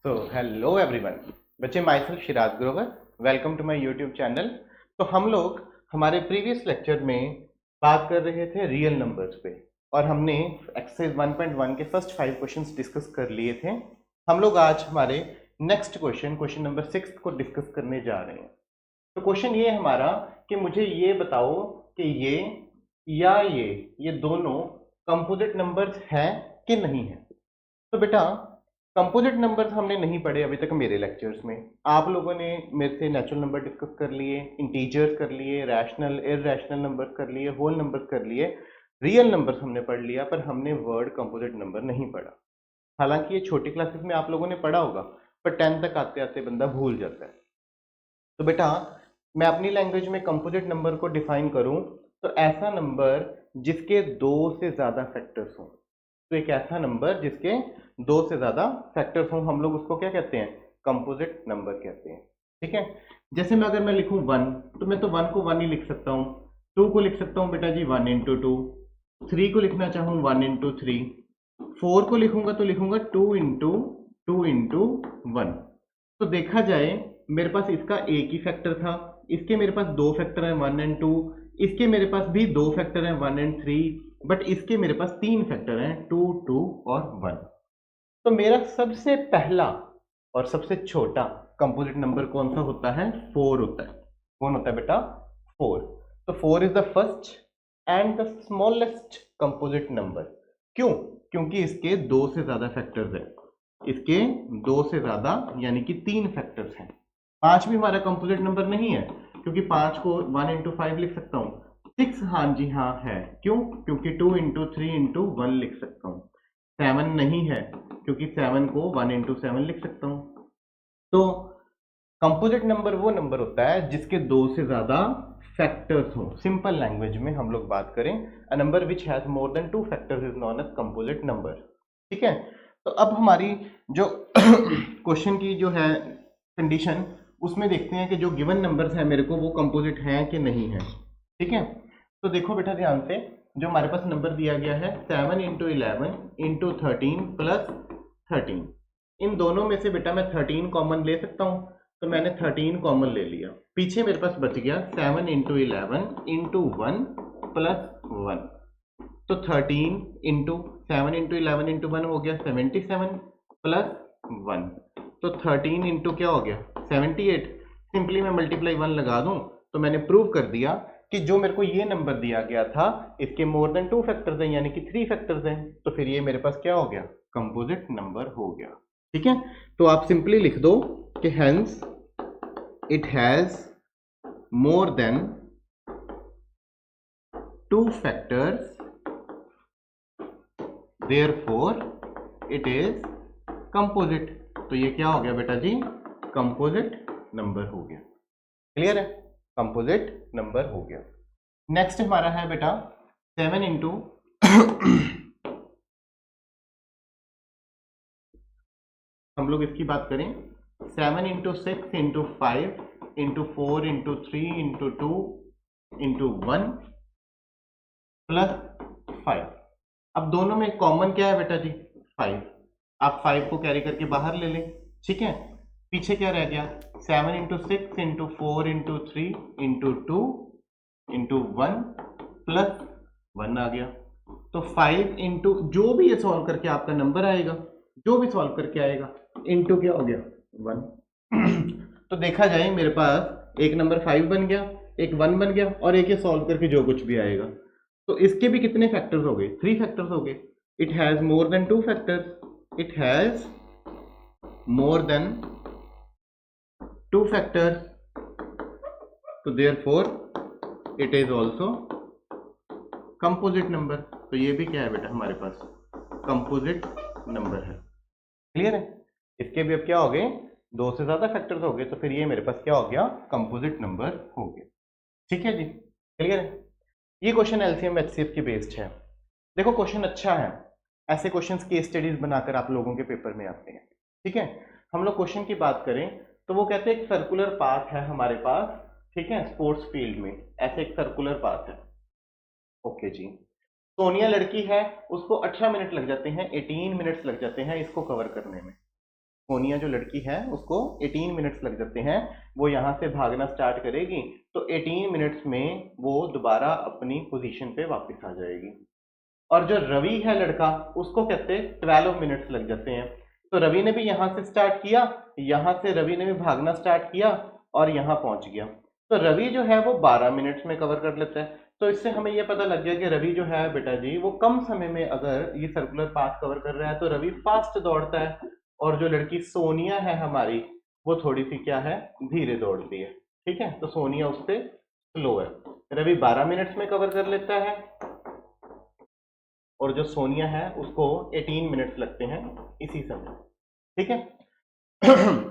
Hello everyone. बच्चे, myself Shiraz Grover, welcome to my YouTube channel. तो हम लोग हमारे प्रीवियस लेक्चर में बात कर रहे थे रियल नंबर्स पे, और हमने एक्सरसाइज 1.1 के फर्स्ट 5 क्वेश्चंस डिस्कस कर लिए थे। हम लोग आज हमारे नेक्स्ट क्वेश्चन नंबर 6 को डिस्कस करने जा रहे हैं। तो क्वेश्चन ये है हमारा कि मुझे ये बताओ कि ये दोनों कंपोजिट नंबर्स हैं कि नहीं है। तो बेटा, कंपोजिट नंबर्स हमने नहीं पढ़े अभी तक मेरे लेक्चर्स में। आप लोगों ने मेरे से नेचुरल नंबर डिस्कस कर लिए, इंटीजर्स कर लिए, रैशनल इररैशनल नंबर्स कर लिए, होल नंबर्स कर लिए, रियल नंबर्स हमने पढ़ लिया, पर हमने वर्ड कंपोजिट नंबर नहीं पढ़ा। हालांकि ये छोटी क्लासेस में आप लोगों ने पढ़ा होगा, पर 10 तक आते आते बंदा भूल जाता है। तो बेटा, मैं अपनी लैंग्वेज में कंपोजिट नंबर को डिफाइन करूं तो ऐसा नंबर जिसके दो से ज्यादा फैक्टर्स हों। तो एक ऐसा नंबर जिसके दो से ज्यादा फैक्टर्स हों, हम लोग उसको क्या कहते हैं? कंपोजिट नंबर कहते हैं। ठीक है। जैसे मैं अगर मैं लिखूं 1, तो मैं तो 1 को 1 ही लिख सकता हूं। 2 को लिख सकता हूं बेटा जी 1 इंटू 2। 3 को लिखना चाहूं 1 इंटू 3। 4 को लिखूंगा तो लिखूंगा 2 इंटू 1। तो देखा जाए, मेरे पास इसका एक ही फैक्टर था, इसके मेरे पास दो फैक्टर हैं 1 एंड 2, इसके मेरे पास भी दो फैक्टर हैं 1 एंड 3, बट इसके मेरे पास तीन फैक्टर हैं 2, 2 और 1। तो मेरा सबसे पहला और सबसे छोटा कंपोजिट नंबर कौन सा होता है? 4 होता है। कौन होता है बेटा? 4। तो 4 is the first and the smallest composite number. क्यों? क्योंकि इसके दो से ज्यादा फैक्टर्स हैं। इसके दो से ज्यादा यानी कि तीन फैक्टर्स हैं। 5 भी हमारा कंपोजिट नंबर नहीं है, क्योंकि 5 को 1 इंटू 5 लिख सकता हूँ। 6 हाँ जी हाँ है। क्यों? क्योंकि 2 इंटू 3 इंटू 1 लिख सकता हूँ। 7 नहीं है, क्योंकि 7 को 1 इंटू 7 लिख सकता हूँ। तो कंपोजिट नंबर वो नंबर होता है जिसके दो से ज्यादा फैक्टर्स हो। सिंपल लैंग्वेज में हम लोग बात करें, a number which has more than 2 factors is known as composite number. ठीक है। तो अब हमारी जो क्वेश्चन की जो है कंडीशन, उसमें देखते हैं कि जो गिवन नंबर्स हैं मेरे को, वो कंपोजिट हैं कि नहीं है। ठीक है। तो देखो बेटा ध्यान से, जो हमारे पास नंबर दिया गया है 7 इंटू 11 इंटू 13 प्लस 13, इन दोनों में से बेटा मैं 13 कॉमन ले सकता हूँ। तो मैंने 13 कॉमन ले लिया, पीछे मेरे पास बच गया 7 इंटू 11 इंटू 1 प्लस 1। तो 13 इंटू 7 इंटू 11 इंटू 1 हो गया 77 प्लस 1। तो 13 इंटू क्या हो गया? 78। सिंपली मैं मल्टीप्लाई 1 लगा दूं तो मैंने प्रूव कर दिया कि जो मेरे को ये नंबर दिया गया था, इसके मोर देन 2 फैक्टर्स हैं, यानी कि 3 फैक्टर्स हैं। तो फिर ये मेरे पास क्या हो गया? कंपोजिट नंबर हो गया। ठीक है। तो आप सिंपली लिख दो कि hence it has more than 2 factors, therefore it is composite. तो ये क्या हो गया बेटा जी? कंपोजिट नंबर हो गया। क्लियर है? कंपोजिट नंबर हो गया। नेक्स्ट हमारा है बेटा 7 इंटू हम लोग इसकी बात करें, 7 into 6 into 5 into 4 into 3 into 2 into 1 plus 5। अब दोनों में कॉमन क्या है बेटा जी? 5। आप 5 को कैरी करके बाहर ले लें। ठीक है। पीछे क्या रह गया? 7 into 6 into 4 into 3 into 2 into 1 plus 1 आ गया। तो 5 इंटू जो भी ये सॉल्व करके आपका नंबर आएगा, जो भी सॉल्व करके आएगा, इंटू क्या हो गया? 1। तो देखा जाए मेरे पास एक नंबर 5 बन गया, एक 1 बन गया, और एक ये सॉल्व करके जो कुछ भी आएगा। तो इसके भी कितने फैक्टर्स हो गए? 3 फैक्टर्स हो गए। It has more than 2 factors. It has more than 2 factors, तो therefore it is also composite number. तो ये भी क्या है बेटा हमारे पास? कंपोजिट नंबर है। क्लियर है? इसके भी अब क्या हो गए? दो से ज्यादा फैक्टर्स हो गए, तो फिर ये मेरे पास क्या हो गया? कंपोजिट नंबर हो गया। ठीक है जी। क्लियर है? ये क्वेश्चन एलसीएम एचसीएफ की बेस्ड है। देखो क्वेश्चन अच्छा है, ऐसे क्वेश्चंस केस स्टडीज बनाकर आप लोगों के पेपर में आते हैं। ठीक है। हम लोग क्वेश्चन की बात करें तो वो कहते हैं एक सर्कुलर पाथ है हमारे पास। ठीक है। स्पोर्ट्स फील्ड में ऐसे एक सर्कुलर पाथ है। ओके जी। सोनिया लड़की है, उसको 18 मिनट लग जाते हैं, 18 मिनट्स लग जाते हैं इसको कवर करने में। सोनिया जो लड़की है उसको 18 मिनट्स लग जाते हैं, वो यहाँ से भागना स्टार्ट करेगी तो 18 मिनट्स में वो दोबारा अपनी पोजीशन पे वापस आ जाएगी। और जो रवि है लड़का, उसको कहते हैं 12 मिनट्स लग जाते हैं। तो रवि ने भी यहाँ से स्टार्ट किया, यहाँ से रवि ने भी भागना स्टार्ट किया और यहाँ पहुंच गया। तो रवि जो है वो 12 मिनट्स में कवर कर लेता है। तो इससे हमें ये पता लग गया कि रवि जो है बेटा जी वो कम समय में अगर ये सर्कुलर पाथ कवर कर रहा है तो रवि फास्ट दौड़ता है, और जो लड़की सोनिया है हमारी वो थोड़ी सी क्या है, धीरे दौड़ती है। ठीक है, तो सोनिया उससे स्लो है। रवि 12 मिनट्स में कवर कर लेता है और जो सोनिया है उसको 18 मिनट्स लगते हैं इसी समय। ठीक है।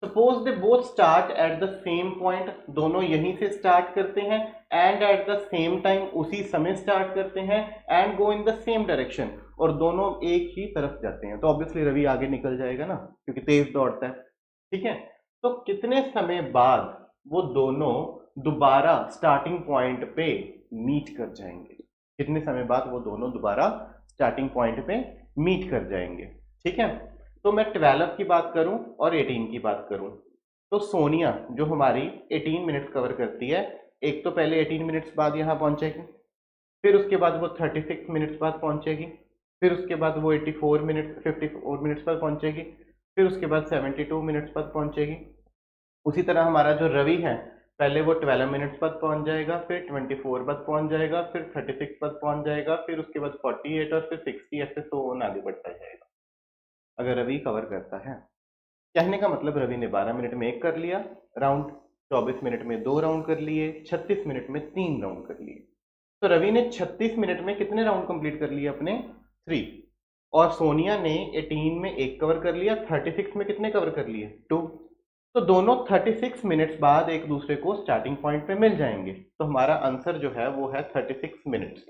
Suppose they both start at the same point, दोनों यहीं से स्टार्ट करते हैं, and at the same time उसी समय स्टार्ट करते हैं, and go in the same direction, और दोनों एक ही तरफ जाते हैं। तो ऑब्वियसली रवि आगे निकल जाएगा ना, क्योंकि तेज दौड़ता है। ठीक है, तो कितने समय बाद वो दोनों दोबारा स्टार्टिंग पॉइंट पे मीट कर जाएंगे? कितने समय बाद वो दोनों दोबारा स्टार्टिंग पॉइंट पे मीट कर जाएंगे? ठीक है, तो मैं 12 की बात करूं और 18 की बात करूं, तो सोनिया जो हमारी 18 मिनट्स कवर करती है, एक तो पहले 18 मिनट्स बाद यहाँ पहुंचेगी, फिर उसके बाद वो 36 मिनट्स बाद पहुंचेगी, फिर उसके बाद वो 54 मिनट्स बाद पहुंचेगी, फिर उसके बाद 72 मिनट्स बाद पहुंचेगी। उसी तरह हमारा जो रवि है, पहले वो 12 मिनट्स बाद पहुंच जाएगा, फिर 24 बाद पहुंच जाएगा, फिर 36 बाद पहुंच जाएगा, फिर उसके बाद 48 और फिर 60, ऐसे तो आगे बढ़ता जाएगा अगर रवि कवर करता है। कहने का मतलब रवि ने 12 मिनट में एक कर लिया राउंड, 24 मिनट में 2 राउंड कर लिए, 36 मिनट में 3 राउंड कर लिए। तो रवि ने 36 मिनट में कितने राउंड कंप्लीट कर लिए अपने? 3। और सोनिया ने 18 में एक कवर कर लिया, 36 में कितने कवर कर लिए? 2। तो दोनों 36 मिनट्स बाद एक दूसरे को स्टार्टिंग पॉइंट पे मिल जाएंगे। तो हमारा आंसर जो है वो है 36 मिनट्स।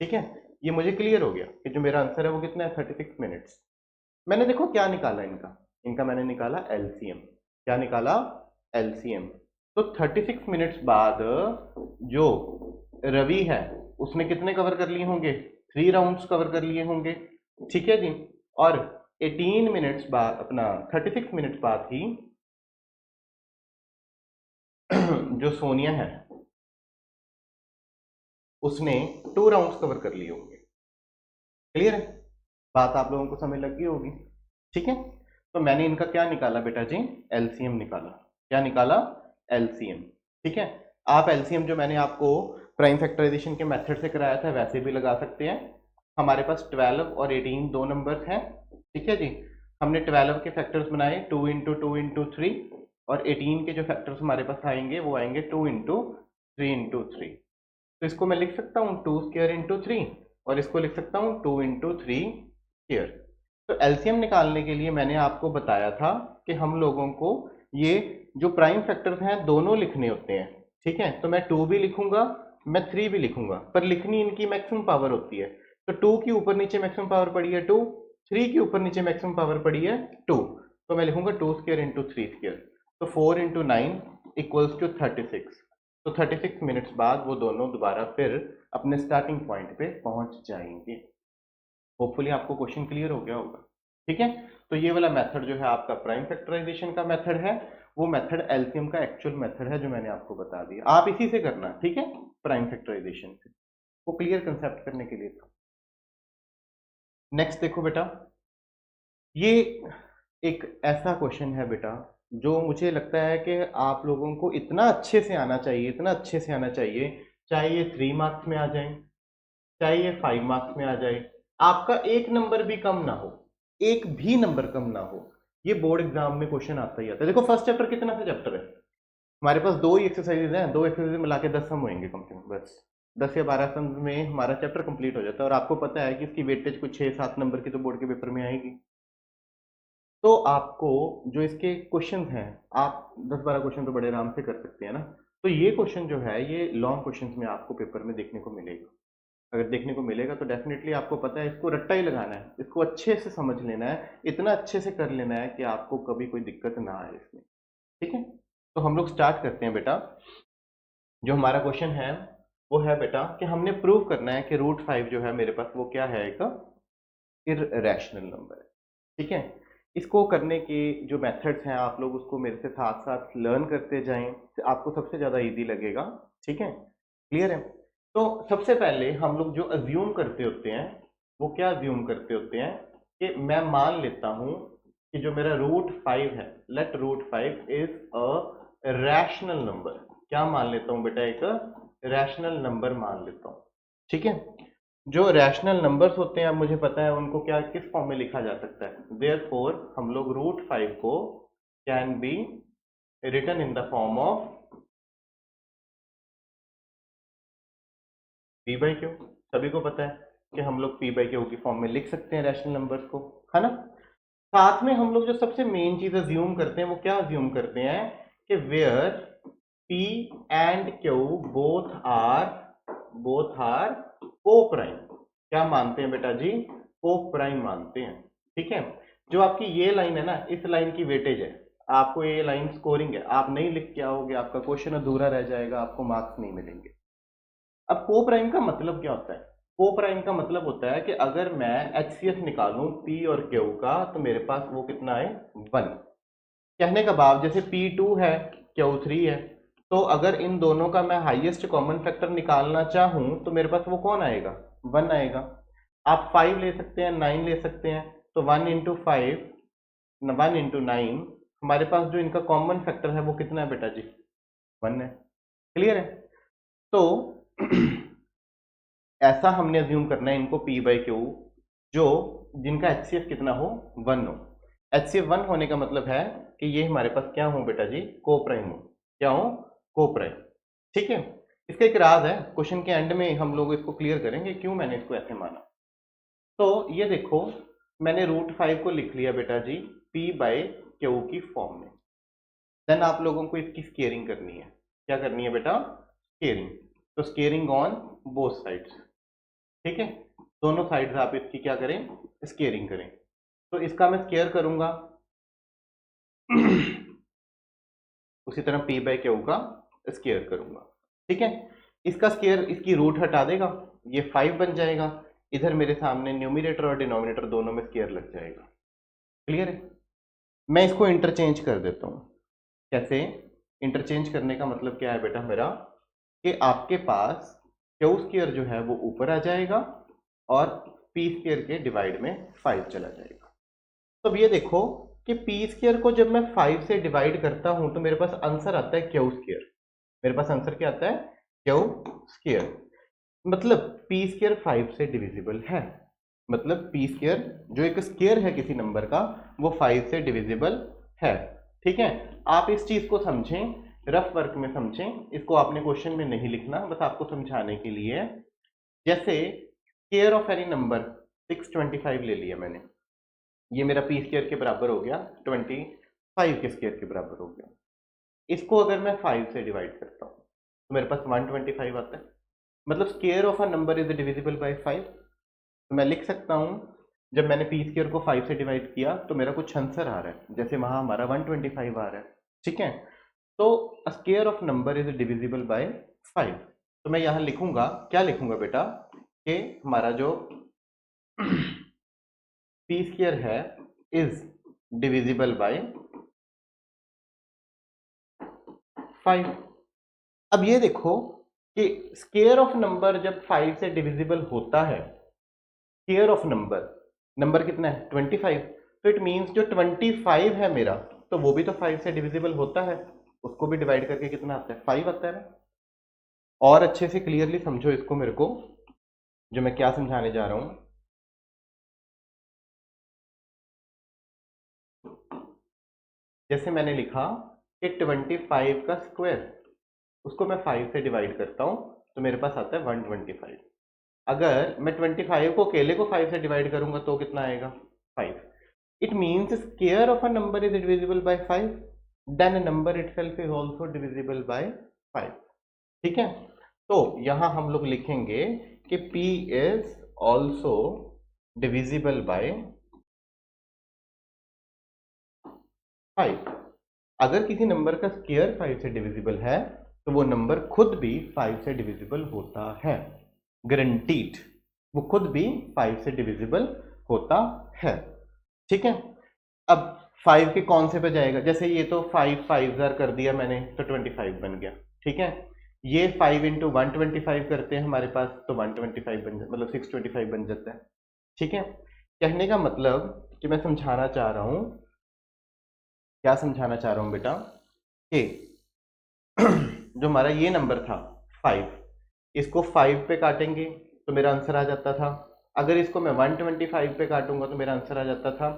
ठीक है, ये मुझे क्लियर हो गया कि जो मेरा आंसर है वो कितना है? 36 मिनट्स। मैंने देखो क्या निकाला इनका मैंने निकाला एलसीएम। क्या निकाला? एलसीएम। तो 36 मिनट्स बाद जो रवि है उसने कितने कवर कर लिए होंगे? 3 राउंड्स कवर कर लिए होंगे। ठीक है जी, और 18 मिनट्स बाद, अपना 36 मिनट्स बाद ही जो सोनिया है उसने 2 राउंड्स कवर कर लिए होंगे। क्लियर है? बात आप लोगों को समझ लग गई होगी। ठीक है, तो मैंने इनका क्या निकाला बेटा जी? एलसीएम निकाला। क्या निकाला? एलसीएम। ठीक है, आप एलसीएम जो मैंने आपको प्राइम फैक्टराइजेशन के मेथड से कराया था वैसे भी लगा सकते हैं। हमारे पास 12 और 18 दो नंबर्स हैं। ठीक है जी, हमने 12 के फैक्टर्स बनाए 2 इंटू 2 इंटू 3, और 18 के जो फैक्टर्स हमारे पास आएंगे वो आएंगे 2 इंटू 3 इंटू 3। तो इसको मैं लिख सकता हूँ 2 स्क्वायर इंटू 3, और इसको लिख सकता हूँ 2 इंटू 3 स्क्वायर। तो एलसीएम निकालने के लिए मैंने आपको बताया था कि हम लोगों को ये जो प्राइम फैक्टर्स हैं दोनों लिखने होते हैं। ठीक है, तो मैं 2 भी लिखूंगा, मैं 3 भी लिखूंगा, पर लिखनी इनकी मैक्सिमम पावर होती है। तो 2 की ऊपर नीचे मैक्सिमम पावर पड़ी है 2, 3 की ऊपर नीचे मैक्सिमम पावर पड़ी है 2, तो मैं लिखूंगा 2 स्क्वायर इंटू 3 स्क्वायर। तो 4 इंटू 9 इक्वल्स टू 36। तो 36 मिनट्स बाद वो दोनों दोबारा फिर अपने स्टार्टिंग पॉइंट पे पहुंच जाएंगे। होपफुली आपको क्वेश्चन क्लियर हो गया होगा। ठीक है, तो ये वाला मेथड जो है आपका प्राइम फैक्टराइजेशन का मेथड है, वो मेथड एलसीएम का एक्चुअल मेथड है जो मैंने आपको बता दिया। आप इसी से करना, ठीक है, प्राइम फैक्टराइजेशन से, वो क्लियर कंसेप्ट करने के लिए था। नेक्स्ट देखो बेटा, ये एक ऐसा क्वेश्चन है बेटा जो मुझे लगता है कि आप लोगों को इतना अच्छे से आना चाहिए, इतना अच्छे से आना चाहिए, चाहे ये 3 मार्क्स में आ जाए, चाहे ये 5 मार्क्स में आ जाए, आपका एक नंबर भी कम ना हो, एक भी नंबर कम ना हो। ये बोर्ड एग्जाम में क्वेश्चन आता ही आता है। देखो फर्स्ट चैप्टर कितना सा चैप्टर है हमारे पास? 2 ही एक्सरसाइजेज हैं, 2 एक्सरसाइज मिला के 10 सम होंगे कम से कम, बस 10 या 12 सम में हमारा चैप्टर कंप्लीट हो जाता है। और आपको पता है कि इसकी वेटेज कुछ 6-7 नंबर की तो बोर्ड के पेपर में आएगी। तो आपको जो इसके क्वेश्चन हैं, आप 10-12 क्वेश्चन तो बड़े आराम से कर सकते हैं ना। तो ये क्वेश्चन जो है ये लॉन्ग क्वेश्चन में आपको पेपर में देखने को मिलेगा। अगर देखने को मिलेगा तो डेफिनेटली आपको पता है इसको रट्टा ही लगाना है, इसको अच्छे से समझ लेना है, इतना अच्छे से कर लेना है कि आपको कभी कोई दिक्कत ना आए इसमें। ठीक है, तो हम लोग स्टार्ट करते हैं बेटा। जो हमारा क्वेश्चन है वो है बेटा कि हमने प्रूव करना है कि √5 जो है मेरे पास वो क्या है, एक इररेशनल नंबर है। ठीक है, इसको करने के जो मेथड्स हैं आप लोग उसको मेरे से साथ साथ लर्न करते जाएं, आपको सबसे ज़्यादा इजी लगेगा। ठीक है, क्लियर है? तो सबसे पहले हम लोग जो अज्यूम करते होते हैं वो क्या अज्यूम करते होते हैं कि मैं मान लेता हूं कि जो मेरा रूट 5 है, let root 5 is a rational number. क्या मान लेता हूं बेटा? एक रैशनल नंबर मान लेता हूं। ठीक है, जो रैशनल नंबर्स होते हैं अब मुझे पता है उनको क्या किस फॉर्म में लिखा जा सकता है। देयरफॉर हम लोग रूट 5 को can be written in the form of p by q. सभी को पता है कि हम लोग पी बाई क्यू की फॉर्म में लिख सकते हैं रैशनल नंबर्स को, है ना? साथ में हम लोग जो सबसे मेन चीज अज्यूम करते हैं वो क्या अज्यूम करते हैं कि where p and q both are coprime. क्या मानते हैं बेटा जी? को प्राइम मानते हैं। ठीक है, जो आपकी ये लाइन है ना, इस लाइन की वेटेज है। आपको ये लाइन स्कोरिंग है, आप नहीं लिख के आओगे आपका क्वेश्चन अधूरा रह जाएगा, आपको मार्क्स नहीं मिलेंगे। अब को प्राइम का मतलब क्या होता है? को प्राइम का मतलब होता है कि अगर मैं एचसीएफ निकालूं पी और क्यू का तो मेरे पास वो कितना है? 1। कहने का भाव जैसे P2 है, Q3 है, तो अगर इन दोनों का मैं हाईएस्ट कॉमन फैक्टर निकालना चाहूं तो मेरे पास वो कौन आएगा? 1 आएगा। आप 5 ले सकते हैं, 9 ले सकते हैं, तो 1 इंटू 5, 1 इंटू 9, हमारे पास जो इनका कॉमन फैक्टर है वो कितना है बेटा जी? 1 है। क्लियर है? तो ऐसा हमने अज्यूम करना है इनको P बाई क्यू, जो जिनका HCF कितना हो? 1 हो। HCF 1 होने का मतलब है कि ये हमारे पास क्या हो बेटा जी? को प्राइम हो। क्या हो? को प्राइम। ठीक है, इसका एक राज है, क्वेश्चन के एंड में हम लोग इसको क्लियर करेंगे क्यों मैंने इसको ऐसे माना। तो ये देखो, मैंने रूट 5 को लिख लिया बेटा जी P बाई क्यू की फॉर्म में। देन आप लोगों को इसकी स्केयरिंग करनी है। क्या करनी है बेटा? स्केयरिंग। तो स्केयरिंग ऑन बोथ साइड्स। ठीक है, दोनों साइड्स आप इसकी क्या करें? स्केयरिंग करें। तो इसका मैं स्केयर करूंगा उसी तरह P बाई क्यू का स्केयर करूंगा। ठीक है, इसका स्केयर इसकी रूट हटा देगा, ये 5 बन जाएगा। इधर मेरे सामने न्यूमिनेटर और डिनोमिनेटर दोनों में स्केयर लग जाएगा। क्लियर है? मैं इसको इंटरचेंज कर देता हूं। कैसे इंटरचेंज करने का मतलब क्या है बेटा मेरा? कि आपके पास क्यू स्केयर जो है वो ऊपर आ जाएगा और पी स्केयर के डिवाइड में 5 चला जाएगा। तो अब ये देखो कि पी स्केयर को जब मैं 5 से डिवाइड करता हूं तो मेरे पास आंसर आता है क्यू स्केयर। मेरे पास आंसर क्या आता है? Q square. मतलब पी स्केयर 5 से डिविजिबल है। मतलब पी स्केयर जो एक स्केयर है किसी नंबर का वो 5 से डिविजिबल है। ठीक है, आप इस चीज को समझें, रफ वर्क में समझें, इसको आपने क्वेश्चन में नहीं लिखना, बस आपको समझाने के लिए। जैसे स्केयर ऑफ एनी नंबर 625 ले लिया मैंने, ये मेरा पी स्केयर के बराबर हो गया, 25 के स्केयर के बराबर हो गया। इसको अगर मैं 5 से डिवाइड करता हूँ तो मेरे पास 125 आता है। मतलब square of a number is divisible by 5। तो मैं लिख सकता हूँ जब मैंने पी स्केयर को 5 से डिवाइड किया तो मेरा कुछ आंसर आ रहा है, जैसे वहां हमारा 125 आ रहा है। ठीक है, तो square of number is divisible by 5। तो मैं यहां लिखूंगा, क्या लिखूंगा बेटा? कि हमारा जो पी स्केयर है इज डिविजिबल बाय 5। अब ये देखो कि स्केयर ऑफ नंबर जब 5 से डिविजिबल होता है, स्केयर ऑफ नंबर, नंबर कितना है? 25। तो इट मींस जो 25 है मेरा, तो वो भी तो 5 से डिविजिबल होता है, उसको भी डिवाइड करके कितना आता है? 5 आता है ना। और अच्छे से क्लियरली समझो इसको मेरे को, जो मैं क्या समझाने जा रहा हूं। जैसे मैंने लिखा कि 25 का स्क्वायर, उसको मैं 5 से डिवाइड करता हूं तो मेरे पास आता है 125। अगर मैं 25 को अकेले को 5 से डिवाइड करूंगा तो कितना आएगा? 5। It means square of a number is divisible by 5, then number itself is also divisible by 5। ठीक है, तो यहां हम लोग लिखेंगे कि P is also divisible by 5। अगर किसी नंबर का स्केयर 5 से डिविजिबल है तो वो नंबर खुद भी 5 से डिविजिबल होता है, गारंटीड, वो खुद भी 5 से डिविजिबल होता है। ठीक है, अब 5 के कौन से पे जाएगा, जैसे ये तो 5 5 कर दिया मैंने तो 25 बन गया, ठीक है। ये 5 इंटू 125 करते हैं हमारे पास तो 125 बन मतलब 625 बन जाता है, ठीक है। कहने का मतलब कि मैं समझाना चाह रहा हूं, क्या समझाना चाह रहा हूं बेटा, कि जो हमारा ये नंबर था 5, इसको 5 पे काटेंगे तो मेरा आंसर आ जाता था। अगर इसको मैं 125 पे काटूंगा तो मेरा आंसर आ जाता था।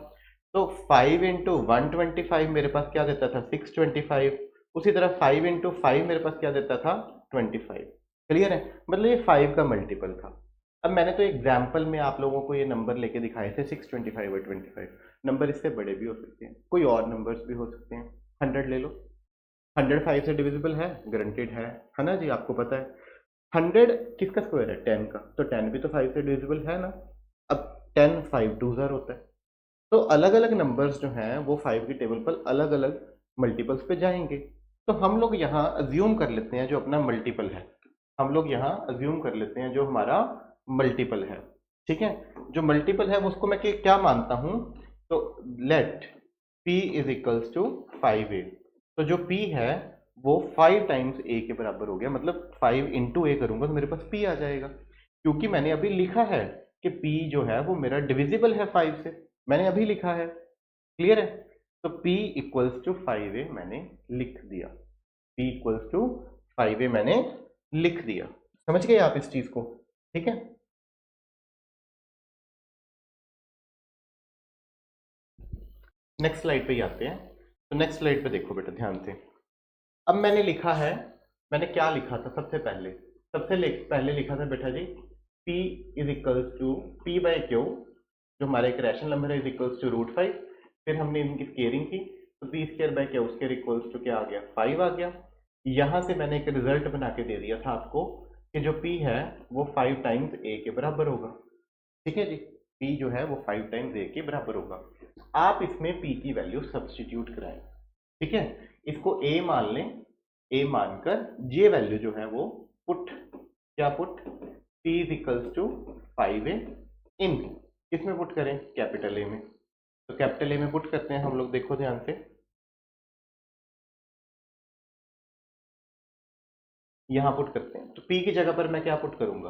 तो 5 इंटू 125 मेरे पास क्या देता था 625। उसी तरह 5 इंटू 5 मेरे पास क्या देता था 25। क्लियर है, मतलब ये 5 का मल्टीपल था। अब मैंने तो एग्जाम्पल में आप लोगों को ये नंबर लेके दिखाए थे 625 और 25। नंबर इससे बड़े भी हो सकते हैं, कोई और नंबर्स भी हो सकते हैं। 100 ले लो, 100 5 से डिविजिबल है, गारंटेड है ना जी, आपको पता है। 100 किसका स्क्वायर है 10 का, तो 10 भी तो 5 से डिविजिबल है ना। अब 10 5 2 होता है। तो अलग अलग नंबर्स जो हैं वो 5 की टेबल पर अलग अलग मल्टीपल्स पे जाएंगे। तो हम लोग यहाँ अज्यूम कर लेते हैं जो अपना मल्टीपल है, हम लोग यहाँ अज्यूम कर लेते हैं जो हमारा मल्टीपल है, ठीक है। जो मल्टीपल है उसको मैं क्या मानता हूँ, तो let p is equals to 5a। तो जो p है वो 5 टाइम्स a के बराबर हो गया, मतलब 5 इंटू a करूंगा तो मेरे पास p आ जाएगा, क्योंकि मैंने अभी लिखा है कि p जो है वो मेरा डिविजिबल है 5 से, मैंने अभी लिखा है। क्लियर है, तो p इक्वल्स टू 5a मैंने लिख दिया, p इक्वल्स टू 5a मैंने लिख दिया। समझ गए आप इस चीज को, ठीक है। नेक्स्ट स्लाइड पे ही आते हैं। तो नेक्स्ट स्लाइड पे देखो बेटा ध्यान से। अब मैंने लिखा है, मैंने क्या लिखा था सबसे पहले, पहले लिखा था बेटा जी p is equals to p by q, जो हमारा एक रैशनल नंबर है, इज इक्वल्स टू √5। फिर हमने इनकी स्केयरिंग की तो p square by q square equals to क्या आ गया 5 आ गया। यहां से मैंने एक रिजल्ट बना के दे दिया था आपको कि जो p है वो 5 टाइम्स a के बराबर होगा, ठीक है जी। p जो है वो 5 टाइम्स a के बराबर होगा। आप इसमें p की वैल्यू सब्स्टिट्यूट कराएं, ठीक है। इसको a मान लें, a मानकर ये वैल्यू जो है वो पुट, क्या put, p is equals to 5a in, किसमें पुट करें कैपिटल ए में, तो कैपिटल ए में पुट करते हैं हम लोग, देखो ध्यान से। यहां पुट करते हैं तो p की जगह पर मैं क्या पुट करूंगा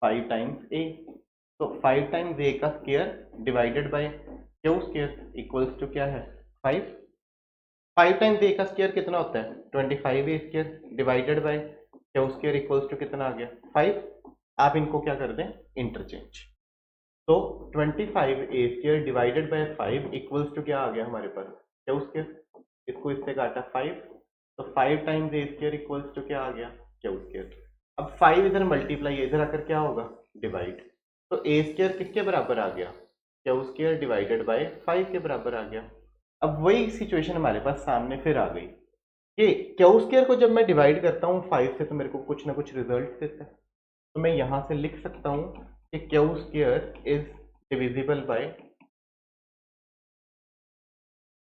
5 टाइम्स a, तो 5 टाइम्स a का square divided by q square equals to क्या है 5। 5 टाइम्स a का स्क्वायर कितना होता है 25a square divided by q square equals to कितना आ गया 5। आप इनको क्या कर दें इंटरचेंज, तो 25a square divided by 5 equals to क्या आ गया हमारे पास क्यू स्क्वायर, इसको इससे काटा 5, तो 5 times a square equals to क्या आ गया क्यू स्क्वायर। अब 5 इधर मल्टीप्लाई इधर आकर क्या होगा डिवाइड, तो a स्क्वायर किसके बराबर आ गया क्यू स्क्वायर डिवाइडेड बाय 5 के बराबर आ गया। अब वही सिचुएशन हमारे पास सामने फिर आ गई कि क्यू स्क्वायर को जब मैं डिवाइड करता हूँ 5 से तो मेरे को कुछ ना कुछ रिजल्ट देता है, तो मैं यहां से लिख सकता हूं कि Q square is divisible by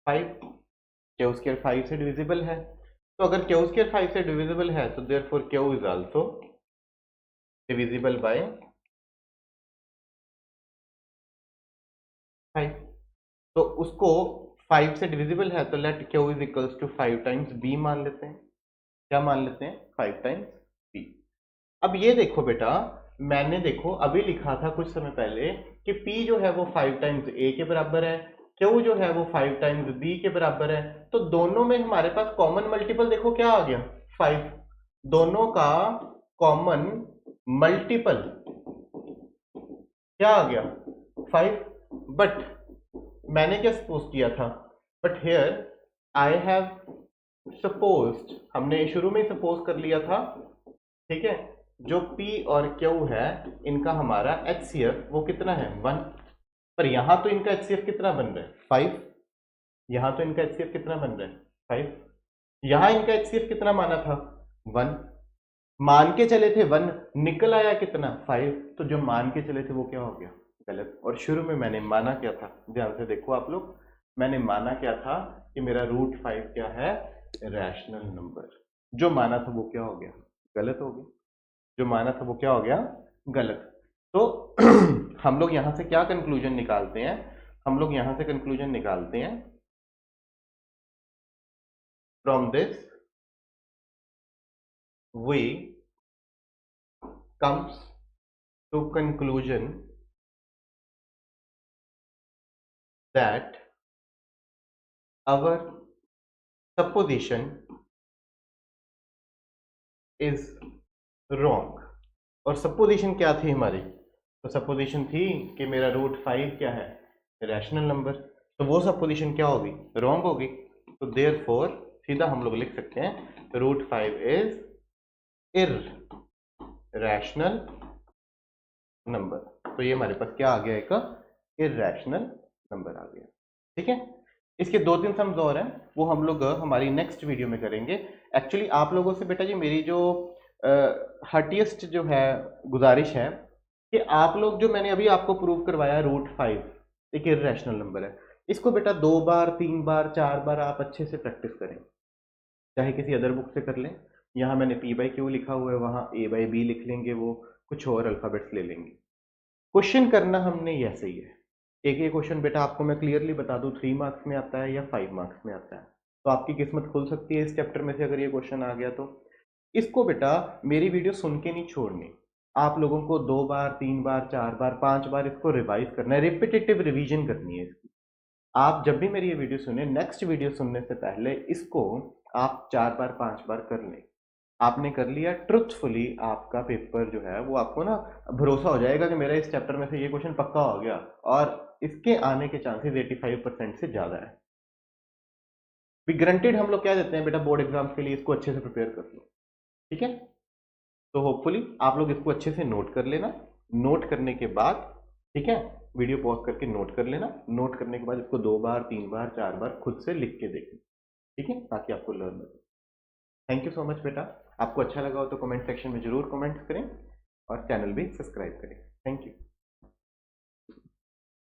5। Q square 5 से डिविजिबल है, तो अगर क्यू स्क्वायर 5 से डिविजिबल है तो therefore q is also divisible by 5। तो उसको 5 से डिविजिबल है तो let q is equals to 5 times b मान लेते हैं, क्या मान लेते हैं 5 टाइम्स बी। अब ये देखो बेटा, मैंने देखो अभी लिखा था कुछ समय पहले कि P जो है वो 5 टाइम्स A के बराबर है, Q जो है वो 5 टाइम्स B के बराबर है, तो दोनों में हमारे पास कॉमन मल्टीपल देखो क्या आ गया 5, दोनों का कॉमन मल्टीपल क्या आ गया 5। बट मैंने क्या सपोज किया था, but here I have supposed, हमने शुरू में सपोज कर लिया था, ठीक है, जो P और Q है इनका हमारा HCF वो कितना है 1, पर यहां तो इनका HCF कितना बन रहा है 5, यहां तो इनका HCF कितना बन रहा है 5, यहां इनका HCF कितना माना था 1, मान के चले थे 1, निकल आया कितना 5, तो जो मान के चले थे वो क्या हो गया गलत। और शुरू में मैंने माना क्या था, ध्यान से देखो आप लोग, मैंने माना क्या था कि मेरा √5 क्या है रैशनल नंबर, जो माना था वो क्या हो गया गलत हो गया, जो माना था वो क्या हो गया गलत। तो हम लोग यहां से क्या कंक्लूजन निकालते हैं, हम लोग यहां से कंक्लूजन निकालते हैं from this we comes to conclusion that our supposition is wrong। और सपोजिशन क्या थी हमारी? तो सपोजिशन थी कि मेरा रूट 5 क्या है, रैशनल नंबर। तो वो सपोजिशन क्या होगी? रॉन्ग होगी। तो देयरफॉर सीधा हम लोग लिख सकते हैं रूट 5 इज इररैशनल नंबर। तो ये हमारे पास क्या आ गया? एक इररैशनल नंबर आ गया। ठीक है, इसके 2-3 सम्स और हैं, वो हम लोग हमारी नेक्स्ट वीडियो में करेंगे। एक्चुअली आप लोगों से बेटा जी मेरी जो हर्टिएस्ट जो है गुजारिश है कि आप लोग जो मैंने अभी आपको प्रूव करवाया रूट 5 एक इररेशनल नंबर है, इसको बेटा 2 बार 3 बार 4 बार आप अच्छे से प्रैक्टिस करें, चाहे किसी अदर बुक से कर लें। यहाँ मैंने P/Q लिखा हुआ है, वहाँ A/B लिख लेंगे, वो कुछ और अल्फ़ाबेट्स ले लेंगे। क्वेश्चन करना हमने ऐसे ही है। एक एक क्वेश्चन बेटा आपको मैं क्लियरली बता दूं 3 मार्क्स में आता है या 5 मार्क्स में आता है। तो आपकी किस्मत खुल सकती है इस चैप्टर में से अगर ये क्वेश्चन आ गया तो। इसको बेटा मेरी वीडियो सुन के नहीं छोड़नी, आप लोगों को 2 बार 3 बार 4 बार 5 बार इसको रिवाइज करना है, रिपीटेटिव रिवीजन करनी है इसकी। आप जब भी मेरी ये वीडियो सुने, नेक्स्ट वीडियो सुनने से पहले इसको आप 4 बार 5 बार कर लें। आपने कर लिया ट्रुथफुली, आपका पेपर जो है वो आपको ना भरोसा हो जाएगा कि मेरा इस चैप्टर में से ये क्वेश्चन पक्का हो गया, और इसके आने के चांसेस 85% से ज्यादा है। भी ग्रंटेड हम लोग क्या देते हैं बेटा बोर्ड एग्जाम्स के लिए, इसको अच्छे से प्रिपेयर कर लो। ठीक है, तो होपफुली आप लोग इसको अच्छे से नोट कर लेना। नोट करने के बाद ठीक है, वीडियो पॉज करके नोट कर लेना। नोट करने के बाद इसको 2 बार 3 बार 4 बार खुद से लिख के देखना। ठीक है, ताकि आपको लर्न हो। थैंक यू सो मच बेटा। आपको अच्छा लगा हो तो कमेंट सेक्शन में जरूर कमेंट्स करें और चैनल भी सब्सक्राइब करें। Thank you.